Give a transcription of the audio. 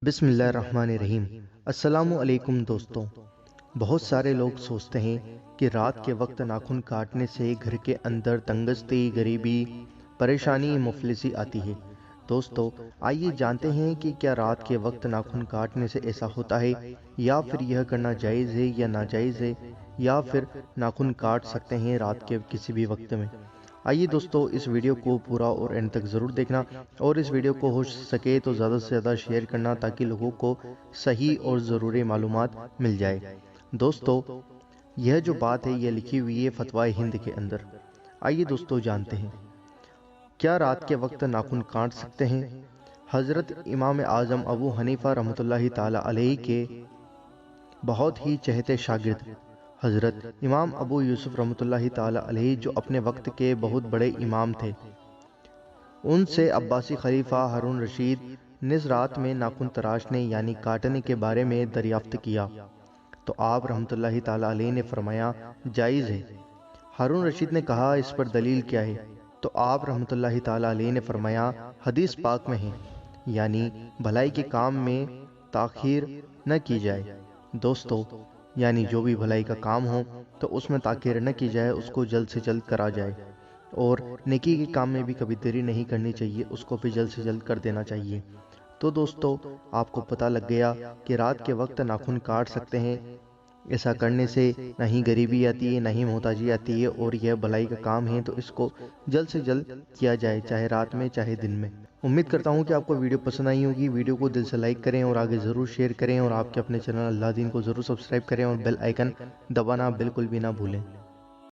بسم اللہ الرحمن الرحیم۔ السلام علیکم دوستوں۔ بہت سارے لوگ سوچتے ہیں کہ رات کے وقت ناخن کاٹنے سے گھر کے اندر تنگستی، غریبی، پریشانی، مفلسی آتی ہے۔ دوستو، آئیے جانتے ہیں کہ کیا رات کے وقت ناخن کاٹنے سے ایسا ہوتا ہے، یا پھر یہ کرنا جائز ہے یا ناجائز ہے، یا پھر ناخن کاٹ سکتے ہیں رات کے کسی بھی وقت میں۔ آئیے دوستو، اس ویڈیو کو پورا اور اینڈ تک ضرور دیکھنا، اور اس ویڈیو کو ہو سکے تو زیادہ سے زیادہ شیئر کرنا تاکہ لوگوں کو صحیح اور ضروری معلومات مل جائے۔ دوستو، یہ جو بات ہے یہ لکھی ہوئی ہے فتویٰ ہند کے اندر۔ آئیے دوستو جانتے ہیں، کیا رات کے وقت ناخن کاٹ سکتے ہیں؟ حضرت امام اعظم ابو حنیفہ رحمۃ اللہ تعالی علیہ کے بہت ہی چہتے شاگرد حضرت امام ابو یوسف رحمۃ اللہ تعالی علیہ، جو اپنے وقت کے بہت بڑے امام تھے، ان سے عباسی خلیفہ ہارون رشید نے رات میں ناخن تراشنے یعنی کاٹنے کے بارے میں دریافت کیا تو آپ رحمۃ اللہ تعالی علیہ نے فرمایا جائز ہے۔ ہارون رشید نے کہا اس پر دلیل کیا ہے؟ تو آپ رحمۃ اللہ تعالی علیہ نے فرمایا حدیث پاک میں ہے، یعنی بھلائی کے کام میں تاخیر نہ کی جائے۔ دوستو، یعنی جو بھی بھلائی کا کام ہو تو اس میں تاخیر نہ کی جائے، اس کو جلد سے جلد کرا جائے، اور نیکی کے کام میں بھی کبھی دیری نہیں کرنی چاہیے، اس کو بھی جلد سے جلد کر دینا چاہیے۔ تو دوستو، آپ کو پتہ لگ گیا کہ رات کے وقت ناخن کاٹ سکتے ہیں۔ ایسا کرنے سے نہ ہی غریبی آتی ہے، نہ ہی محتاجی آتی ہے، اور یہ بھلائی کا کام ہے تو اس کو جلد سے جلد کیا جائے، چاہے رات میں چاہے دن میں۔ امید کرتا ہوں کہ آپ کو ویڈیو پسند آئی ہوگی۔ ویڈیو کو دل سے لائک کریں اور آگے ضرور شیئر کریں، اور آپ کے اپنے چینل اللہ دین کو ضرور سبسکرائب کریں، اور بیل آئیکن دبانا بالکل بھی نہ بھولیں۔